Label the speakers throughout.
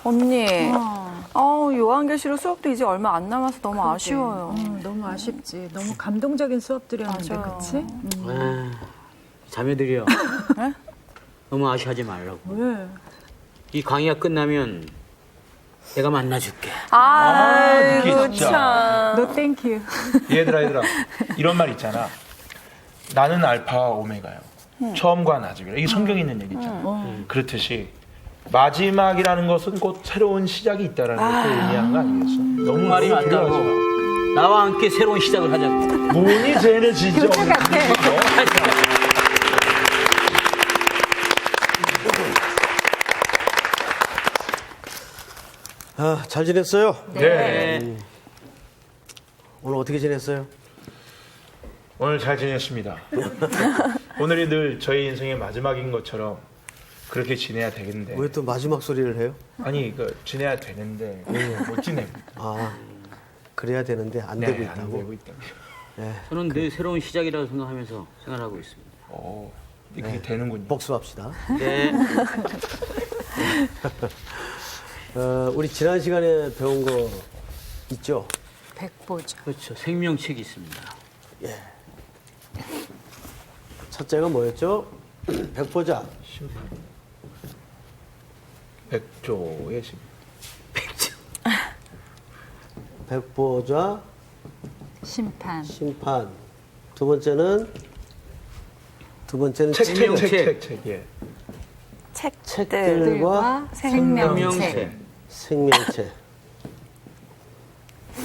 Speaker 1: 언니, 요한계시록 수업도 이제 얼마 안 남아서 너무 아쉬워요.
Speaker 2: 너무 아쉽지. 너무 감동적인 수업들이었는데,
Speaker 1: 맞아요.
Speaker 2: 그치?
Speaker 3: 자매들이요. 네? 너무 아쉬워하지 말라고.
Speaker 2: 왜?
Speaker 3: 이 강의가 끝나면 내가 만나줄게.
Speaker 1: 아이고,
Speaker 4: 진짜.
Speaker 1: 참.
Speaker 2: No thank you.
Speaker 4: 얘들아 이런 말 있잖아. 나는 알파와 오메가요. 처음과 나중이라. 이게 성경에 있는 얘기 있잖아. 그렇듯이 마지막이라는 것은 곧 새로운 시작이 있다라는 것을 의미한 거 아니겠어? 너무
Speaker 3: 말이 맞다고.
Speaker 4: 두려워하지 마.
Speaker 3: 나와 함께 새로운 시작을 하자고.
Speaker 4: 뭐니 쟤네 진짜.
Speaker 5: 잘 지냈어요?
Speaker 3: 네.
Speaker 5: 오늘 어떻게 지냈어요?
Speaker 4: 오늘 잘 지냈습니다. 오늘이 늘 저희 인생의 마지막인 것처럼 그렇게 지내야 되겠는데.
Speaker 5: 왜 또 마지막 소리를 해요?
Speaker 4: 아니 지내야 되는데 못 지내고.
Speaker 5: 그래야 되는데 안
Speaker 4: 네,
Speaker 5: 되고
Speaker 4: 안
Speaker 5: 있다고?
Speaker 4: 되고 있다고.
Speaker 3: 저는 늘 새로운 시작이라고 생각하면서 생활하고 있습니다.
Speaker 4: 그게 되는군요.
Speaker 5: 복습합시다.
Speaker 3: 네.
Speaker 5: 우리 지난 시간에 배운 거 있죠?
Speaker 2: 백보자.
Speaker 3: 그렇죠. 생명책이 있습니다.
Speaker 5: 첫째가 뭐였죠? 백보자.
Speaker 4: 백조의 심.
Speaker 5: 백보자
Speaker 2: 심판.
Speaker 5: 심판. 두 번째는
Speaker 4: 책. 예.
Speaker 5: 책들과
Speaker 2: 생명책.
Speaker 5: 생명체.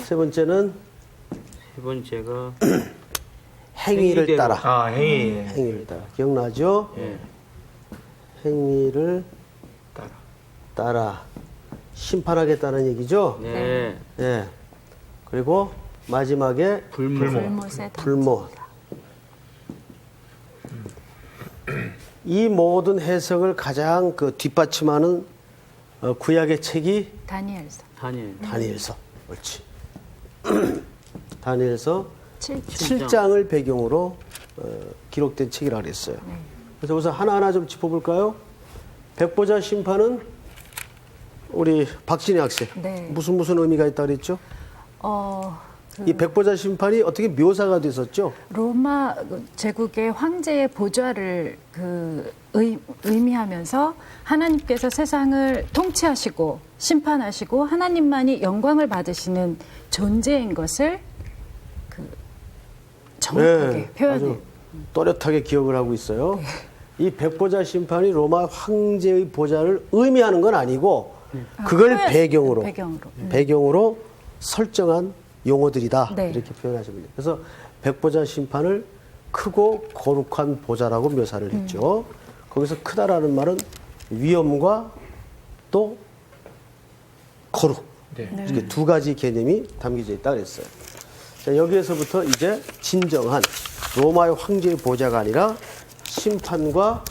Speaker 5: 세 번째는
Speaker 3: 세 번째가
Speaker 5: 행위를
Speaker 3: 행위대로.
Speaker 5: 따라.
Speaker 4: 행위.
Speaker 5: 따라. 기억나죠?
Speaker 3: 예.
Speaker 5: 행위를 따라 심판하겠다는 얘기죠?
Speaker 3: 네.
Speaker 5: 예. 그리고 마지막에
Speaker 2: 불못에
Speaker 5: 불모. 이 모든 해석을 가장 뒷받침하는 구약의 책이
Speaker 2: 다니엘서.
Speaker 5: 다니엘서. 옳지. 다니엘서
Speaker 2: 7장.
Speaker 5: 7장을 배경으로 기록된 책이라고 그랬어요. 그래서 우선 하나하나 좀 짚어볼까요? 백보자 심판은 우리 박진희 학생
Speaker 2: 네.
Speaker 5: 무슨 의미가 있다고 그랬죠? 이 백보자 심판이 어떻게 묘사가 됐었죠?
Speaker 2: 로마 제국의 황제의 보좌를 의미하면서 하나님께서 세상을 통치하시고 심판하시고 하나님만이 영광을 받으시는 존재인 것을 정확하게 표현해요.
Speaker 5: 아주 또렷하게 기억을 하고 있어요. 이 백보자 심판이 로마 황제의 보좌를 의미하는 건 아니고 그걸 배경으로 설정한 용어들이다.
Speaker 2: 네.
Speaker 5: 이렇게 표현하시면 돼요. 그래서 백보자 심판을 크고 거룩한 보좌라고 묘사를 했죠. 거기서 크다라는 말은 위엄과 또 거룩. 이렇게 두 가지 개념이 담겨져 있다 그랬어요. 자, 여기에서부터 이제 진정한 로마의 황제의 보좌가 아니라 심판과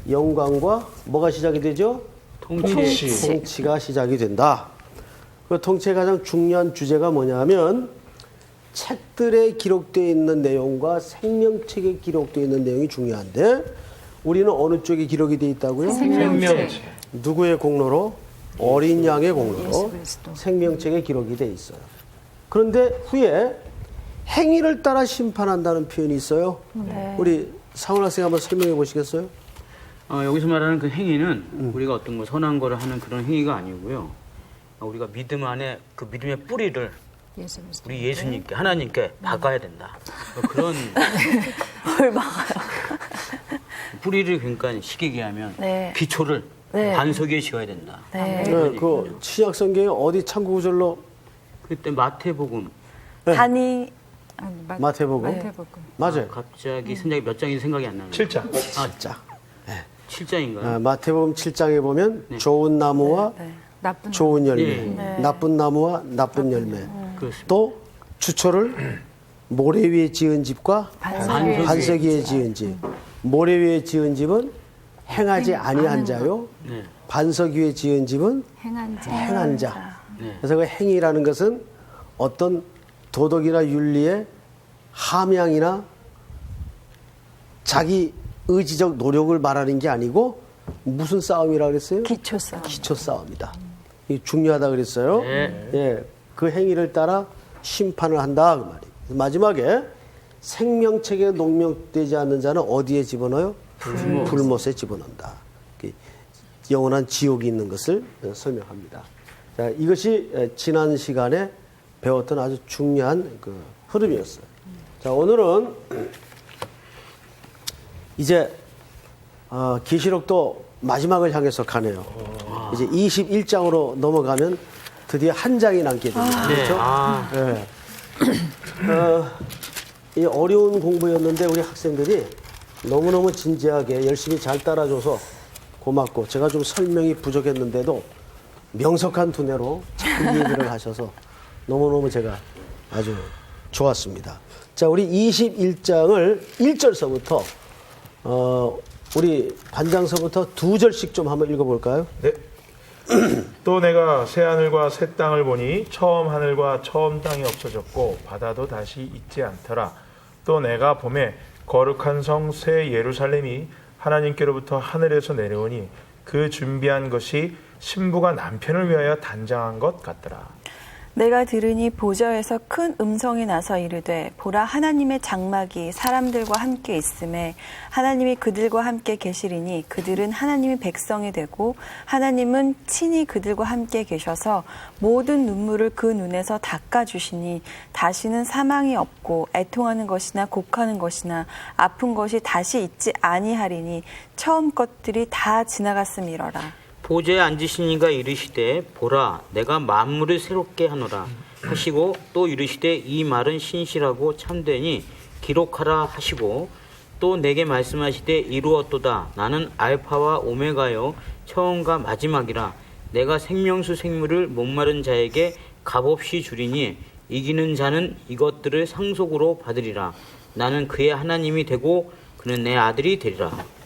Speaker 5: 영광과 뭐가 시작이 되죠? 통치가 시작이 된다. 그 통치의 가장 중요한 주제가 뭐냐면 책들에 기록되어 있는 내용과 생명책에 기록되어 있는 내용이 중요한데 우리는 어느 쪽에 기록이 되어 있다고요?
Speaker 4: 생명책.
Speaker 5: 누구의 공로로? 어린 양의 공로로
Speaker 2: 예수 그리스도.
Speaker 5: 생명책에 기록이 되어 있어요. 그런데 후에 행위를 따라 심판한다는 표현이 있어요. 우리 상훈 학생 한번 설명해 보시겠어요?
Speaker 3: 여기서 말하는 그 행위는 우리가 어떤 거 선한 거를 하는 그런 행위가 아니고요. 우리가 믿음 안에 그 믿음의 뿌리를
Speaker 2: 예수 그리스도.
Speaker 3: 우리 예수님께 하나님께 박아야 된다. 그런
Speaker 1: 뭘 막아요?
Speaker 3: 뿌리를 그러니까 시기게 하면
Speaker 1: 네.
Speaker 3: 기초를
Speaker 1: 네.
Speaker 3: 반석 위에 지어야 된다.
Speaker 1: 네.
Speaker 5: 그 신약 성경에 어디 참고 구절로
Speaker 3: 그때 마태복음
Speaker 5: 마태복음 맞아요.
Speaker 3: 갑자기 생각이 몇 장인지 생각이 안 나네요.
Speaker 4: 7장.
Speaker 5: 7장.
Speaker 3: 7장인가요?
Speaker 5: 마태복음 7장에 보면 좋은 나무와
Speaker 2: 나쁜
Speaker 5: 좋은 열매,
Speaker 3: 네.
Speaker 5: 나쁜 나무와 나쁜 열매.
Speaker 3: 그렇습니다.
Speaker 5: 또 주초를 모래 위에 지은 집과 반석 위에 지은 집. 모래 위에 지은 집은 행하지 아니한 자요.
Speaker 3: 네.
Speaker 5: 반석 위에 지은 집은
Speaker 2: 행한 자.
Speaker 5: 자.
Speaker 3: 네.
Speaker 5: 그래서 그 행위라는 것은 어떤 도덕이나 윤리의 함양이나 자기 의지적 노력을 말하는 게 아니고 무슨 싸움이라고 그랬어요?
Speaker 1: 기초 싸움.
Speaker 5: 기초 싸움이다. 이 중요하다 그랬어요.
Speaker 3: 네.
Speaker 5: 예, 그 행위를 따라 심판을 한다 그 말이에요. 마지막에 생명책에 농명되지 않는 자는 어디에 집어넣어요? 불못에 집어넣는다. 영원한 지옥이 있는 것을 설명합니다. 자, 이것이 지난 시간에 배웠던 아주 중요한 그 흐름이었어요. 자, 오늘은 이제 계시록도 마지막을 향해서 가네요. 이제 21장으로 넘어가면 드디어 한 장이 남게 됩니다. 그렇죠? 네. 이 어려운 공부였는데 우리 학생들이 너무너무 진지하게 열심히 잘 따라줘서 고맙고, 제가 좀 설명이 부족했는데도 명석한 두뇌로 잘 이해를 하셔서 너무너무 제가 아주 좋았습니다. 자, 우리 21장을 1절서부터 우리 반장서부터 2절씩 좀 한번 읽어볼까요?
Speaker 4: 네. 또 내가 새 하늘과 새 땅을 보니 처음 하늘과 처음 땅이 없어졌고 바다도 다시 있지 않더라. 또 내가 보매 거룩한 성 새 예루살렘이 하나님께로부터 하늘에서 내려오니 그 준비한 것이 신부가 남편을 위하여 단장한 것 같더라.
Speaker 1: 내가 들으니 보좌에서 큰 음성이 나서 이르되 보라 하나님의 장막이 사람들과 함께 있음에 하나님이 그들과 함께 계시리니 그들은 하나님의 백성이 되고 하나님은 친히 그들과 함께 계셔서 모든 눈물을 그 눈에서 닦아주시니 다시는 사망이 없고 애통하는 것이나 곡하는 것이나 아픈 것이 다시 있지 아니하리니 처음 것들이 다 지나갔음이러라.
Speaker 3: 보좌에 앉으신 이가 이르시되 보라 내가 만물을 새롭게 하노라 하시고 또 이르시되 이 말은 신실하고 참되니 기록하라 하시고 또 내게 말씀하시되 이루었도다 나는 알파와 오메가요 처음과 마지막이라 내가 생명수 생물을 목마른 자에게 값없이 주리니 이기는 자는 이것들을 상속으로 받으리라 나는 그의 하나님이 되고 그는 내 아들이 되리라.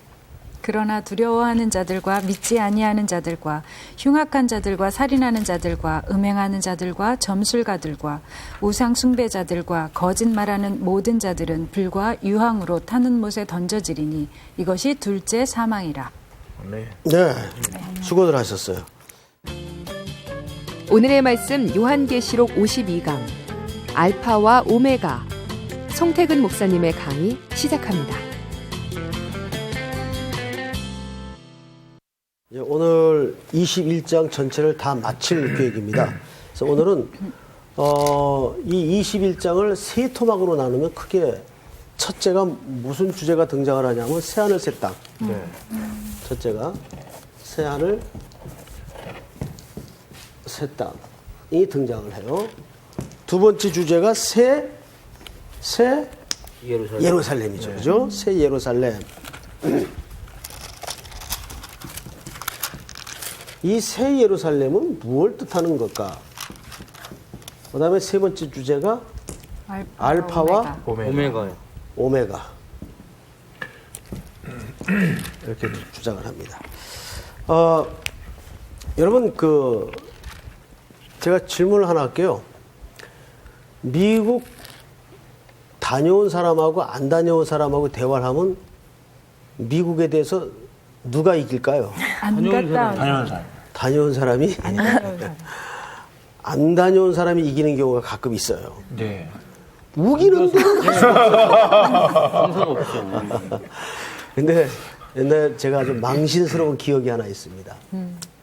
Speaker 2: 그러나 두려워하는 자들과 믿지 아니하는 자들과 흉악한 자들과 살인하는 자들과 음행하는 자들과 점술가들과 우상 숭배자들과 거짓말하는 모든 자들은 불과 유황으로 타는 못에 던져지리니 이것이 둘째 사망이라.
Speaker 4: 네.
Speaker 5: 네, 수고들 하셨어요.
Speaker 6: 오늘의 말씀 요한계시록 52강 알파와 오메가 송태근 목사님의 강의 시작합니다.
Speaker 5: 오늘 21장 전체를 다 마칠 계획입니다. 그래서 오늘은 이 21장을 세 토막으로 나누면 크게 첫째가 무슨 주제가 등장을 하냐면 새하늘 새 땅.
Speaker 4: 네.
Speaker 5: 첫째가 새하늘 새 땅이 등장을 해요. 두 번째 주제가 새 예루살렘이죠. 그죠? 새 예루살렘. 이 새 예루살렘은 무엇을 뜻하는 걸까? 그 다음에 세 번째 주제가 알파와
Speaker 3: 오메가요.
Speaker 5: 오메가. 이렇게 주장을 합니다. 여러분, 제가 질문을 하나 할게요. 미국 다녀온 사람하고 안 다녀온 사람하고 대화를 하면 미국에 대해서 누가 이길까요?
Speaker 2: 안 갔다
Speaker 4: 당연한 사람.
Speaker 5: 다녀온 사람이? 안 다녀온 사람이 이기는 경우가 가끔 있어요.
Speaker 4: 네.
Speaker 5: 우기는 데는
Speaker 3: 항상 없죠.
Speaker 5: 근데 옛날에 제가 아주 망신스러운 기억이 하나 있습니다.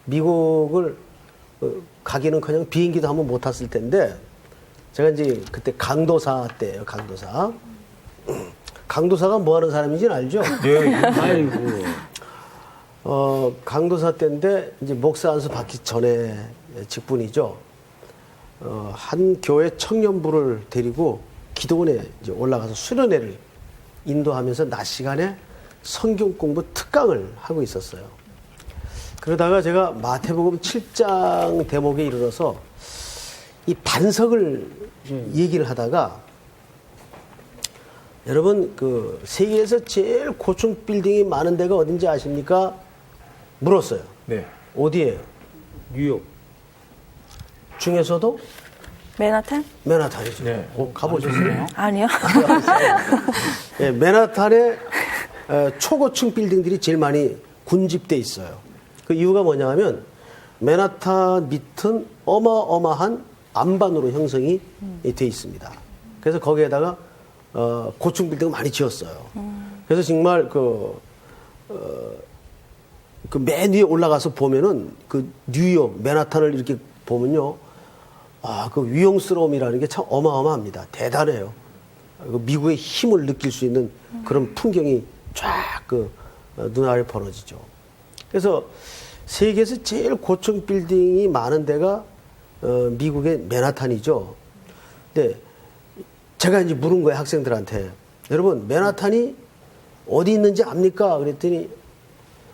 Speaker 5: 미국을 가기는커녕 비행기도 한번 못 탔을 텐데 제가 이제 그때 강도사 때예요. 강도사. 강도사가 뭐 하는 사람인지는 알죠?
Speaker 4: 네.
Speaker 3: 아이고.
Speaker 5: 강도사 때인데 이제 목사 안수 받기 전에 직분이죠. 한 교회 청년부를 데리고 기도원에 이제 올라가서 수련회를 인도하면서 낮 시간에 성경 공부 특강을 하고 있었어요. 그러다가 제가 마태복음 7장 대목에 이르러서 이 반석을 얘기를 하다가 여러분 그 세계에서 제일 고층 빌딩이 많은 데가 어딘지 아십니까? 물었어요.
Speaker 4: 네.
Speaker 5: 어디예요?
Speaker 3: 뉴욕.
Speaker 5: 중에서도
Speaker 1: 맨하탄?
Speaker 5: 맨하탄이죠.
Speaker 4: 네.
Speaker 5: 가보셨어요?
Speaker 1: 아니요.
Speaker 5: 네, 맨하탄에 초고층 빌딩들이 제일 많이 군집돼 있어요. 그 이유가 뭐냐 하면 맨하탄 밑은 어마어마한 안반으로 형성이 돼 있습니다. 그래서 거기에다가 고층 빌딩을 많이 지었어요. 그래서 정말 그 맨 위에 올라가서 보면은 그 뉴욕 맨하탄을 이렇게 보면요, 그 위용스러움이라는 게 참 어마어마합니다. 대단해요. 미국의 힘을 느낄 수 있는 그런 풍경이 쫙 눈아래 벌어지죠. 그래서 세계에서 제일 고층 빌딩이 많은 데가 미국의 맨하탄이죠. 근데 제가 이제 물은 거예요, 학생들한테. 여러분, 맨하탄이 어디 있는지 압니까? 그랬더니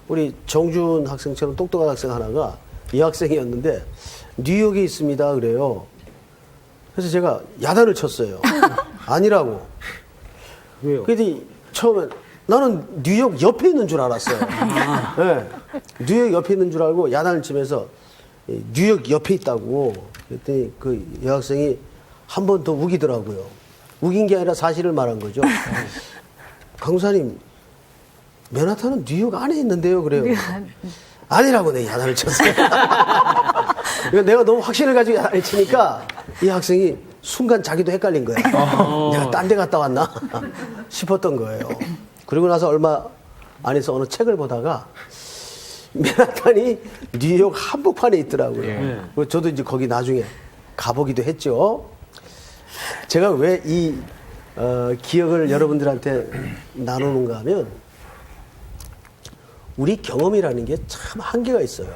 Speaker 5: 우리 정준 학생처럼 똑똑한 학생 하나가 여학생이었는데 뉴욕에 있습니다 그래요. 그래서 제가 야단을 쳤어요. 아니라고.
Speaker 3: 왜요?
Speaker 5: 그랬더니 처음에 나는 뉴욕 옆에 있는 줄 알았어요. 네. 뉴욕 옆에 있는 줄 알고 야단을 치면서 뉴욕 옆에 있다고. 그랬더니 그 여학생이 한 번 더 우기더라고요. 우긴 게 아니라 사실을 말한 거죠. 강사님, 맨하탄은 뉴욕 안에 있는데요 그래요. 아니라고 내가 야단을 쳤어요. 내가 너무 확신을 가지고 야단을 치니까 이 학생이 순간 자기도 헷갈린 거야. 내가 딴 데 갔다 왔나 싶었던 거예요. 그리고 나서 얼마 안에서 어느 책을 보다가 맨하탄이 뉴욕 한복판에 있더라고요. 그리고 저도 이제 거기 나중에 가보기도 했죠. 제가 왜 이 기억을 여러분들한테 나누는가 하면 우리 경험이라는 게 참 한계가 있어요.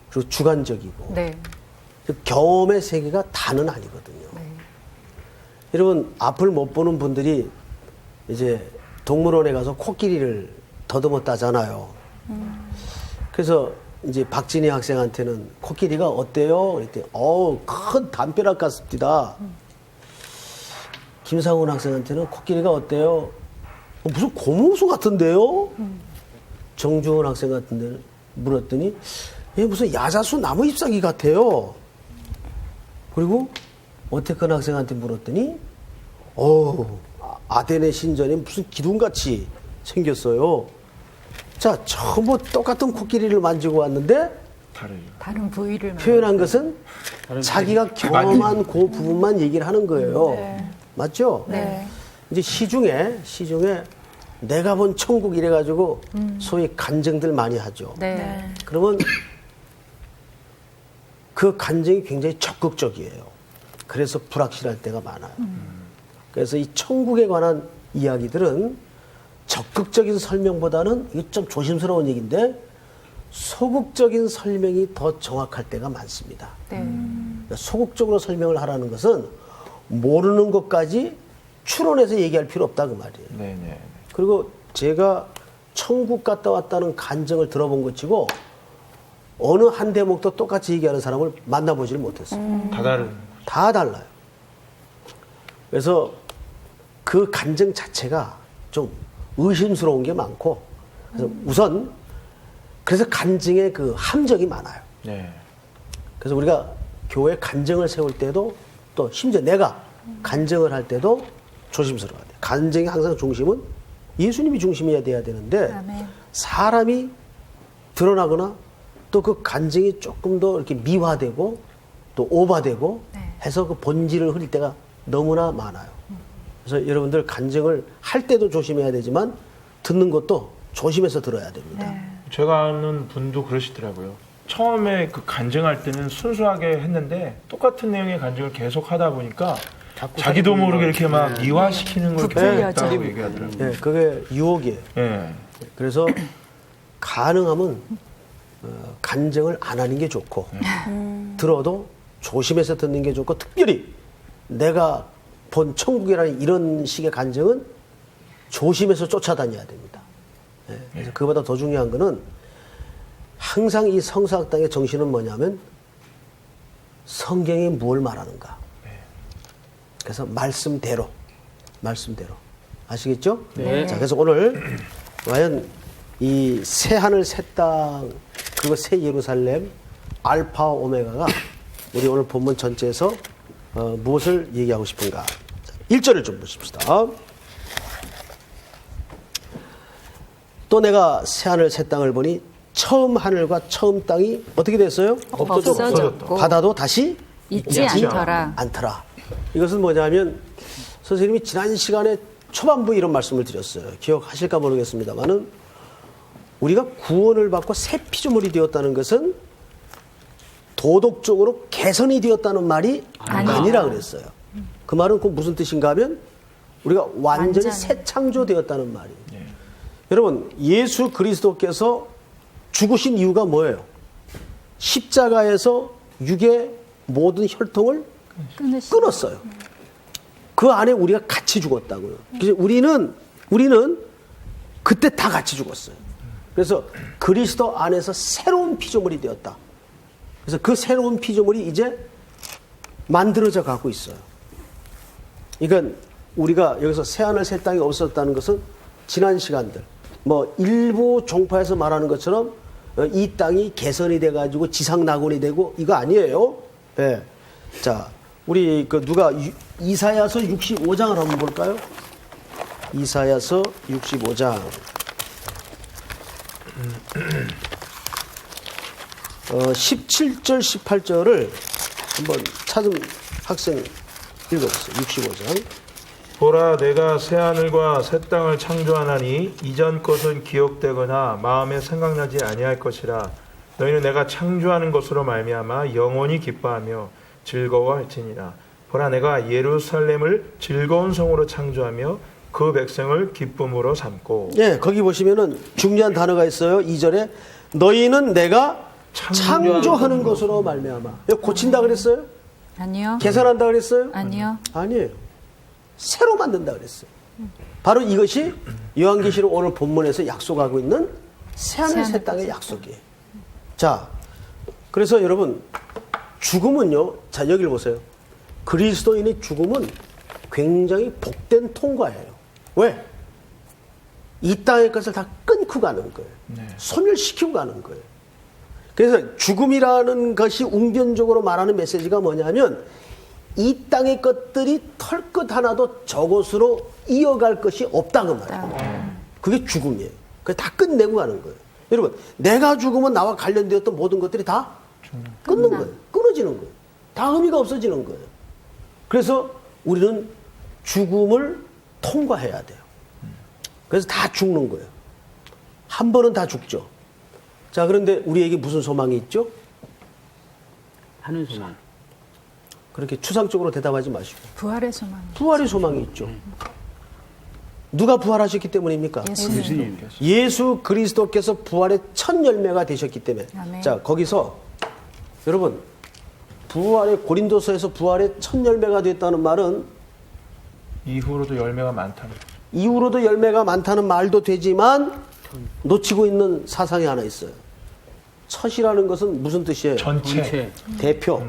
Speaker 5: 그리고 주관적이고.
Speaker 2: 네.
Speaker 5: 그 경험의 세계가 다는 아니거든요. 여러분, 앞을 못 보는 분들이 이제 동물원에 가서 코끼리를 더듬었다잖아요. 그래서 이제 박진희 학생한테는 코끼리가 어때요? 그랬더니, 큰 담벼락 같습니다. 김상훈 학생한테는 코끼리가 어때요? 무슨 고무수 같은데요? 정주원 학생 같은 데는 물었더니 얘 무슨 야자수 나무 잎사귀 같아요. 그리고 오태근 학생한테 물었더니 아데네 신전이 무슨 기둥같이 생겼어요. 자, 전부 똑같은 코끼리를 만지고 왔는데
Speaker 2: 다른 부위를
Speaker 5: 표현한 것은 자기가 경험한 그 부분만 얘기를 하는 거예요.
Speaker 1: 네.
Speaker 5: 맞죠?
Speaker 1: 네.
Speaker 5: 이제 시중에 내가 본 천국 이래가지고 소위 간증들 많이 하죠.
Speaker 2: 네.
Speaker 5: 그러면 그 간증이 굉장히 적극적이에요. 그래서 불확실할 때가 많아요. 그래서 이 천국에 관한 이야기들은 적극적인 설명보다는 이게 좀 조심스러운 얘기인데 소극적인 설명이 더 정확할 때가 많습니다. 그러니까 소극적으로 설명을 하라는 것은 모르는 것까지 추론해서 얘기할 필요 없다 그 말이에요.
Speaker 4: 네네.
Speaker 5: 그리고 제가 천국 갔다 왔다는 간증을 들어본 것 치고 어느 한 대목도 똑같이 얘기하는 사람을 만나보지를 못했어요. 다 달라요. 그래서 그 간증 자체가 좀 의심스러운 게 많고, 그래서 우선 그래서 간증의 그 함정이 많아요.
Speaker 4: 네.
Speaker 5: 그래서 우리가 교회 간증을 세울 때도 또 심지어 내가 간증을 할 때도 조심스러워야 돼요. 간증의 항상 중심은 예수님이 중심이어야 돼야 되는데
Speaker 1: 아멘.
Speaker 5: 사람이 드러나거나 또 그 간증이 조금 더 이렇게 미화되고 또 오버되고 해서 그 본질을 흐릴 때가 너무나 많아요. 그래서 여러분들 간증을 할 때도 조심해야 되지만 듣는 것도 조심해서 들어야 됩니다.
Speaker 4: 제가 아는 분도 그러시더라고요. 처음에 그 간증할 때는 순수하게 했는데 똑같은 내용의 간증을 계속 하다 보니까 자기도 모르게 이렇게 막 미화시키는 걸
Speaker 2: 부풀려져.
Speaker 4: 계속 얘기하더라고요.
Speaker 5: 네, 그게 유혹이에요.
Speaker 4: 네.
Speaker 5: 그래서 가능하면 간증을 안 하는 게 좋고 들어도 조심해서 듣는 게 좋고 특별히 내가 본 천국이라는 이런 식의 간증은 조심해서 쫓아다녀야 됩니다. 네, 그래서 그보다 더 중요한 거는 항상 이 성서학당의 정신은 뭐냐면 성경이 뭘 말하는가. 그래서 말씀대로 아시겠죠?
Speaker 3: 네.
Speaker 5: 자, 그래서 오늘 과연 이 새 하늘 새 땅 그리고 새 예루살렘 알파와 오메가가 우리 오늘 본문 전체에서 무엇을 얘기하고 싶은가. 1절을 좀 보십시다. 또 내가 새 하늘 새 땅을 보니 처음 하늘과 처음 땅이 어떻게 됐어요?
Speaker 2: 없어졌고
Speaker 5: 바다도 다시
Speaker 2: 있지 않더라.
Speaker 5: 않더라. 이것은 뭐냐면 선생님이 지난 시간에 초반부에 이런 말씀을 드렸어요. 기억하실까 모르겠습니다만은 우리가 구원을 받고 새 피조물이 되었다는 것은 도덕적으로 개선이 되었다는 말이 아니라 그랬어요. 그 말은 그 무슨 뜻인가 하면 우리가 완전히 새 창조되었다는 말이에요. 여러분, 예수 그리스도께서 죽으신 이유가 뭐예요? 십자가에서 육의 모든 혈통을 끊었어요. 그 안에 우리가 같이 죽었다고요. 그래서 우리는 그때 다 같이 죽었어요. 그래서 그리스도 안에서 새로운 피조물이 되었다. 그래서 그 새로운 피조물이 이제 만들어져 가고 있어요. 그러니까 우리가 여기서 새하늘 새 땅이 없었다는 것은 지난 시간들 뭐 일부 종파에서 말하는 것처럼 이 땅이 개선이 돼가지고 지상 낙원이 되고 이거 아니에요. 네. 자, 우리 그 누가 이사야서 65장을 한번 볼까요? 이사야서 65장. 17절, 18절을 한번 찾은 학생 읽어보세요. 65장.
Speaker 4: 보라, 내가 새 하늘과 새 땅을 창조하나니 이전 것은 기억되거나 마음에 생각나지 아니할 것이라. 너희는 내가 창조하는 것으로 말미암아 영원히 기뻐하며 즐거워할지니라. 보라, 내가 예루살렘을 즐거운 성으로 창조하며 그 백성을 기쁨으로 삼고.
Speaker 5: 예, 거기 보시면은 중요한 단어가 있어요. 2절에 너희는 내가 창조하는 것으로 말미암아. 이거 고친다 그랬어요?
Speaker 2: 아니요.
Speaker 5: 개선한다 그랬어요?
Speaker 2: 아니요.
Speaker 5: 아니에요. 새로 만든다 그랬어요. 바로 이것이 요한계시록 오늘 본문에서 약속하고 있는 새하늘 새 땅의 약속이에요. 자, 그래서 여러분 죽음은요. 자, 여기를 보세요. 그리스도인의 죽음은 굉장히 복된 통과예요. 왜? 이 땅의 것을 다 끊고 가는 거예요. 소멸시키고 가는 거예요. 그래서 죽음이라는 것이 웅변적으로 말하는 메시지가 뭐냐면 이 땅의 것들이 털끝 하나도 저곳으로 이어갈 것이 없다 그 말이에요. 그게 죽음이에요. 그래서 다 끝내고 가는 거예요. 여러분, 내가 죽으면 나와 관련되었던 모든 것들이 다 끊는 거예요. 끊어지는 거예요. 다 의미가 없어지는 거예요. 그래서 우리는 죽음을 통과해야 돼요. 그래서 다 죽는 거예요. 한 번은 다 죽죠. 자, 그런데 우리에게 무슨 소망이 있죠?
Speaker 3: 하늘 소망.
Speaker 5: 그렇게 추상적으로 대답하지 마시고
Speaker 2: 부활의 소망.
Speaker 5: 부활의 소망이 있죠. 누가 부활하셨기 때문입니까?
Speaker 2: 예수님.
Speaker 5: 예수 그리스도께서 부활의 첫 열매가 되셨기 때문에.
Speaker 2: 아멘.
Speaker 5: 자, 거기서 여러분 부활의 고린도서에서 부활의 첫 열매가 됐다는 말은
Speaker 4: 이후로도 열매가 많다는.
Speaker 5: 이후로도 열매가 많다는 말도 되지만 놓치고 있는 사상이 하나 있어요. 첫이라는 것은 무슨 뜻이에요?
Speaker 4: 전체.
Speaker 5: 대표.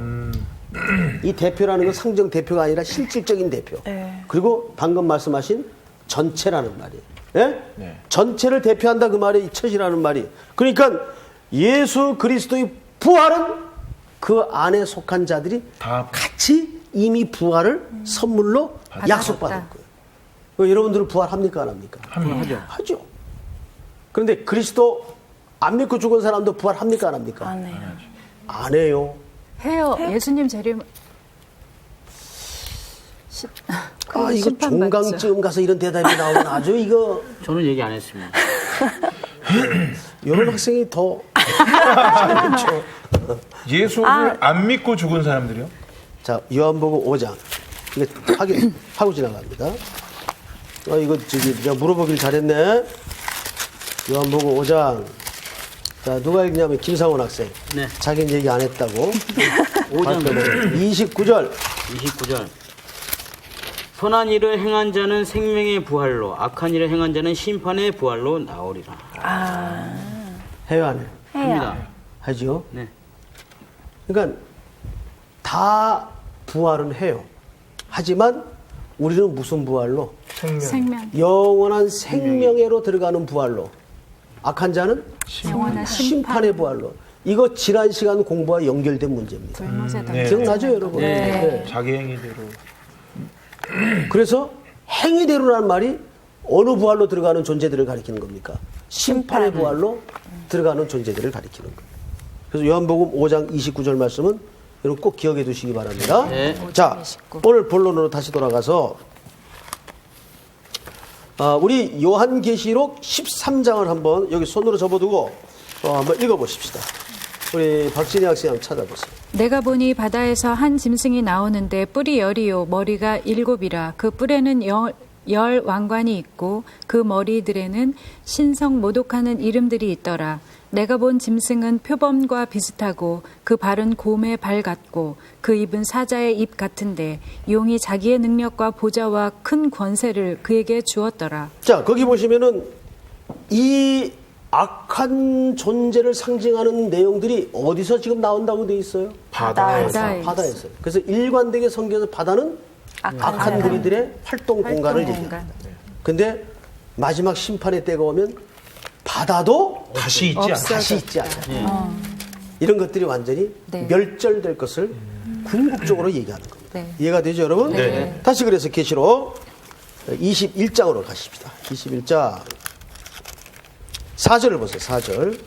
Speaker 5: 이 대표라는 건 상정 대표가 아니라 실질적인 대표.
Speaker 1: 네.
Speaker 5: 그리고 방금 말씀하신 전체라는 말이에요. 예?
Speaker 4: 네.
Speaker 5: 전체를 대표한다 그 말이 첫이라는 말이. 그러니까 예수 그리스도의 부활은 그 안에 속한 자들이
Speaker 4: 다
Speaker 5: 같이 이미 부활을 선물로 약속받은 거예요. 여러분들은 부활합니까 안 합니까?
Speaker 3: 하죠.
Speaker 5: 하죠. 그런데 그리스도 안 믿고 죽은 사람도 부활합니까 안 합니까?
Speaker 1: 안 해요.
Speaker 5: 안 해요.
Speaker 2: 해요. 예수님 재림.
Speaker 5: 아, 이거 종강쯤 가서 이런 대답이 나오면 아주 이거
Speaker 3: 저는 얘기 안 했습니다.
Speaker 5: 이런 학생이 더
Speaker 4: 예수를 안 믿고 죽은 사람들이요?
Speaker 5: 자, 요한복음 5장. 이거 하고 지나갑니다. 이거 내가 물어보길 잘했네. 요한복음 5장. 자, 누가 읽냐면 김상훈 학생.
Speaker 3: 네.
Speaker 5: 자기는 얘기 안 했다고.
Speaker 3: 5장
Speaker 5: 29절.
Speaker 3: 29절. 선한 일을 행한 자는 생명의 부활로, 악한 일을 행한 자는 심판의 부활로 나오리라.
Speaker 5: 해요, 안 해요?
Speaker 3: 합니다.
Speaker 5: 하죠.
Speaker 3: 네.
Speaker 5: 그러니까 다 부활은 해요. 하지만 우리는 무슨 부활로?
Speaker 2: 생명.
Speaker 5: 영원한 생명에로 들어가는 부활로. 악한 자는
Speaker 2: 영원한
Speaker 5: 심판의 부활로. 이거 지난 시간 공부와 연결된 문제입니다.
Speaker 2: 불못에
Speaker 4: 네.
Speaker 5: 기억나죠, 여러분?
Speaker 2: 네.
Speaker 5: 네.
Speaker 4: 자기 행위대로.
Speaker 5: 그래서 행위대로라는 말이 어느 부활로 들어가는 존재들을 가리키는 겁니까? 심판의 부활로 들어가는 존재들을 가리키는 거예요. 그래서 요한복음 5장 29절 말씀은 여러분 꼭 기억해 두시기 바랍니다.
Speaker 3: 네.
Speaker 5: 자, 오늘 본론으로 다시 돌아가서 우리 요한계시록 13장을 한번 여기 손으로 접어두고 한번 읽어보십시다. 우리 박진희 학생 한번 찾아보세요.
Speaker 2: 내가 보니 바다에서 한 짐승이 나오는데 뿔이 10이요 머리가 7이라 그 뿔에는 열 왕관이 있고 그 머리들에는 신성 모독하는 이름들이 있더라. 내가 본 짐승은 표범과 비슷하고 그 발은 곰의 발 같고 그 입은 사자의 입 같은데 용이 자기의 능력과 보좌와 큰 권세를 그에게 주었더라.
Speaker 5: 자, 거기 보시면은 이 악한 존재를 상징하는 내용들이 어디서 지금 나온다고 돼 있어요?
Speaker 2: 바다에.
Speaker 5: 바다에서. 그래서 일관되게 성경에서 바다는 악한 무리들의 활동 공간을 얘기합니다. 근데 마지막 심판의 때가 오면 바다도
Speaker 4: 다시 있지 않아.
Speaker 5: 다시 있지 않아요. 이런 것들이 완전히
Speaker 2: 네.
Speaker 5: 멸절될 것을 궁극적으로 얘기하는 겁니다.
Speaker 2: 네.
Speaker 5: 이해가 되죠, 여러분?
Speaker 4: 네.
Speaker 5: 다시 그래서 계시록 21장으로 가십시다. 21장 4절을 보세요. 4절.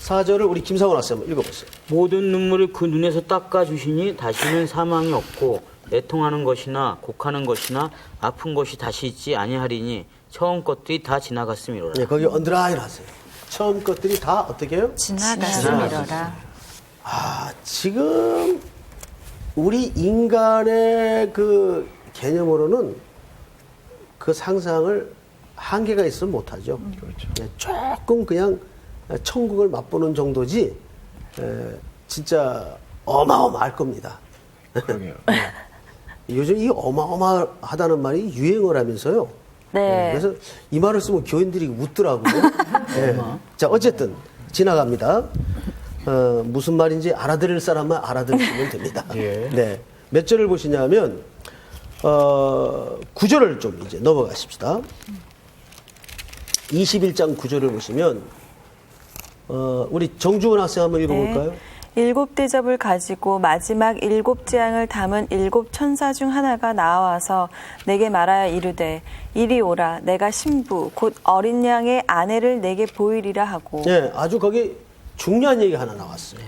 Speaker 5: 4절을 우리 김상원 학생 한번 읽어보세요.
Speaker 3: 모든 눈물을 그 눈에서 닦아주시니 다시는 사망이 없고 애통하는 것이나 곡하는 것이나 아픈 것이 다시 있지 아니하리니 처음 것들이 다 지나갔음이로라.
Speaker 5: 네, 거기 언더라인 하세요. 처음 것들이 다 어떻게 해요?
Speaker 2: 지나갔음이로라.
Speaker 5: 지금 우리 인간의 그 개념으로는 그 상상을 한계가 있으면 못하죠.
Speaker 4: 그렇죠.
Speaker 5: 네, 조금 그냥 천국을 맛보는 정도지 진짜 어마어마할 겁니다.
Speaker 4: 그러게요.
Speaker 5: 요즘 이 어마어마하다는 말이 유행을 하면서요.
Speaker 1: 네.
Speaker 5: 그래서 이 말을 쓰면 교인들이 웃더라고요. 네. 자, 어쨌든 지나갑니다. 무슨 말인지 알아들을 사람만 알아들으시면 됩니다.
Speaker 4: 예.
Speaker 5: 네. 몇 절을 보시냐면 9절을 좀 이제 넘어가십시다. 21장 9절을 보시면 우리 정주원 학생 한번 읽어볼까요?
Speaker 1: 일곱 대접을 가지고 마지막 일곱 재앙을 담은 일곱 천사 중 하나가 나와서 내게 말하여 이르되 이리 오라 내가 신부 곧 어린 양의 아내를 내게 보이리라 하고.
Speaker 5: 네, 아주 거기 중요한 얘기 하나 나왔어요.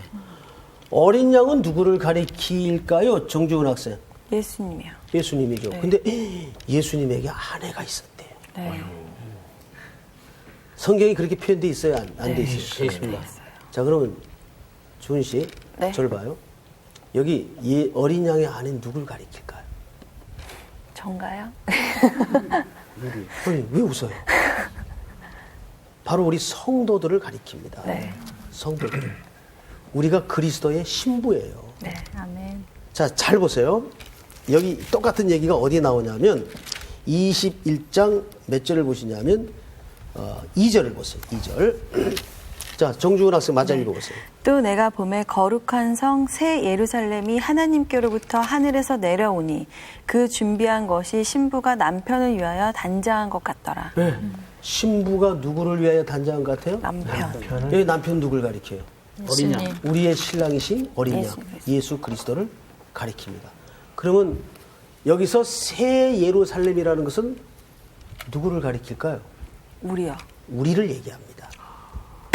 Speaker 5: 어린 양은 누구를 가리킬까요? 정주원 학생.
Speaker 1: 예수님이요.
Speaker 5: 예수님이죠.
Speaker 1: 네.
Speaker 5: 근데 예수님에게 아내가 있었대요.
Speaker 1: 네.
Speaker 5: 성경이 그렇게 표현돼 있어요? 안 돼 있어요?
Speaker 3: 있습니다.
Speaker 5: 자, 그러면 주은 씨,
Speaker 1: 네.
Speaker 5: 저를 봐요. 여기 이 어린 양의 아내는 누굴 가리킬까요?
Speaker 1: 전가요?
Speaker 5: 아니, 왜 웃어요? 바로 우리 성도들을 가리킵니다.
Speaker 1: 네.
Speaker 5: 성도들. 우리가 그리스도의 신부예요.
Speaker 1: 네.
Speaker 2: 아멘.
Speaker 5: 자, 잘 보세요. 여기 똑같은 얘기가 어디에 나오냐면 21장 몇 절을 보시냐면 2절을 보세요. 2절. 자, 정주은 학생 맞아 읽어보세요.
Speaker 1: 또 내가 봄에 거룩한 성 새 예루살렘이 하나님께로부터 하늘에서 내려오니 그 준비한 것이 신부가 남편을 위하여 단장한 것 같더라.
Speaker 5: 네. 신부가 누구를 위하여 단장한 것 같아요?
Speaker 1: 남편.
Speaker 5: 여기 남편 누굴 가리켜요?
Speaker 2: 예수님.
Speaker 5: 우리의 신랑이신 어린 양 예수 그리스도를 가리킵니다. 그러면 여기서 새 예루살렘이라는 것은 누구를 가리킬까요?
Speaker 1: 우리요.
Speaker 5: 우리를 얘기합니다.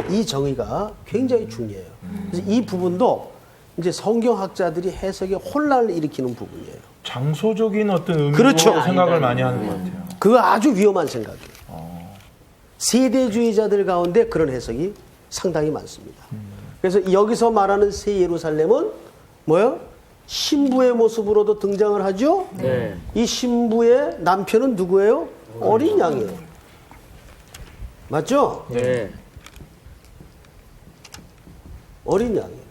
Speaker 5: 이 정의가 굉장히 중요해요. 그래서 이 부분도 이제 성경학자들이 해석에 혼란을 일으키는 부분이에요.
Speaker 4: 장소적인 어떤 의미로
Speaker 5: 그렇죠.
Speaker 4: 생각을 많이 하는 것 같아요.
Speaker 5: 그거 아주 위험한 생각이에요. 세대주의자들 가운데 그런 해석이 상당히 많습니다. 그래서 여기서 말하는 새 예루살렘은 뭐예요? 신부의 모습으로도 등장을 하죠.
Speaker 3: 네.
Speaker 5: 이 신부의 남편은 누구예요? 어린 양이에요. 맞죠?
Speaker 3: 네.
Speaker 5: 어린 양이에요.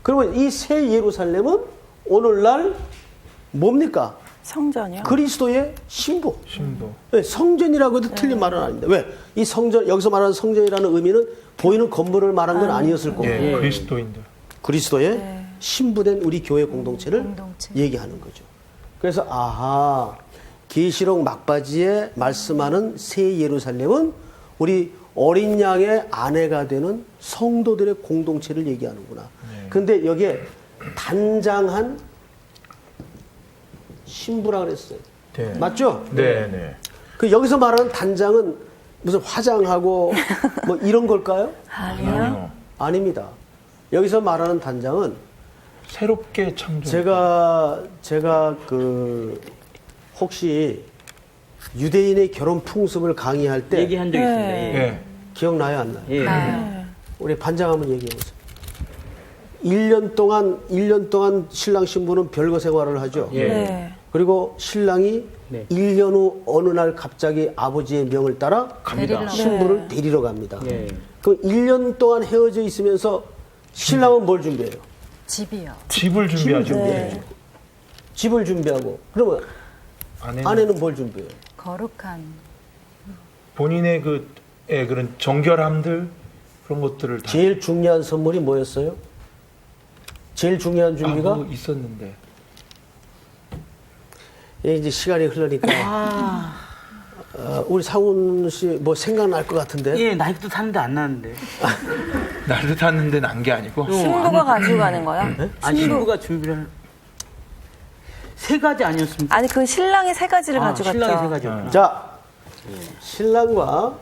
Speaker 5: 그러면 이 새 예루살렘은 오늘날 뭡니까?
Speaker 1: 성전이요.
Speaker 5: 그리스도의 신부.
Speaker 4: 신도.
Speaker 5: 네, 성전이라고 해도 틀린 말은 아닙니다. 왜? 이 성전, 여기서 말하는 성전이라는 의미는 보이는 건물을 말한 건 아니었을 거고.
Speaker 4: 예, 그리스도인들.
Speaker 5: 그리스도의 신부된 우리 교회 공동체를
Speaker 2: 공동체.
Speaker 5: 얘기하는 거죠. 그래서 아하, 계시록 막바지에 말씀하는 새 예루살렘은 우리 어린 양의 아내가 되는 성도들의 공동체를 얘기하는구나. 근데 여기에 단장한 신부라 그랬어요.
Speaker 4: 네.
Speaker 5: 맞죠?
Speaker 4: 네, 네.
Speaker 5: 그 여기서 말하는 단장은 무슨 화장하고 뭐 이런 걸까요?
Speaker 1: 아니요.
Speaker 5: 아닙니다. 여기서 말하는 단장은
Speaker 4: 새롭게 창조.
Speaker 5: 제가 그 혹시 유대인의 결혼 풍습을 강의할 때
Speaker 3: 얘기한 적 있습니다. 예.
Speaker 4: 예.
Speaker 5: 기억나요, 안 나요?
Speaker 3: 예.
Speaker 5: 우리 반장 한번 얘기해 보세요. 1년 동안 신랑 신부는 별거 생활을 하죠.
Speaker 3: 예.
Speaker 1: 네.
Speaker 5: 그리고 신랑이
Speaker 3: 네.
Speaker 5: 1년 후 어느 날 갑자기 아버지의 명을 따라
Speaker 4: 갑니다.
Speaker 5: 신부를 데리러 갑니다.
Speaker 3: 예.
Speaker 5: 그럼 1년 동안 헤어져 있으면서 신랑은 뭘 준비해요?
Speaker 2: 집이요.
Speaker 4: 집을 준비하죠.
Speaker 1: 네.
Speaker 5: 집을 준비하고. 그러면 아내는 뭘 준비해요?
Speaker 2: 거룩한
Speaker 4: 본인의 그런 정결함들 그런 것들을 다.
Speaker 5: 제일 중요한 선물이 뭐였어요? 제일 중요한 준비가
Speaker 4: 뭐 있었는데.
Speaker 5: 이제 시간이 흐르니까 우리 상훈 씨 뭐 생각날 것 같은데.
Speaker 3: 예, 나이도 사는데 안 나는데.
Speaker 4: 날도 탔는데 난 게 아니고.
Speaker 1: 신부가 가지고 가는 거야?
Speaker 3: 아니, 신부가 준비를 세 가지 아니었습니까?
Speaker 1: 아니, 그 신랑이 세 가지를 가져갔죠.
Speaker 3: 신랑이 세 가지였구나.
Speaker 5: 자, 신랑과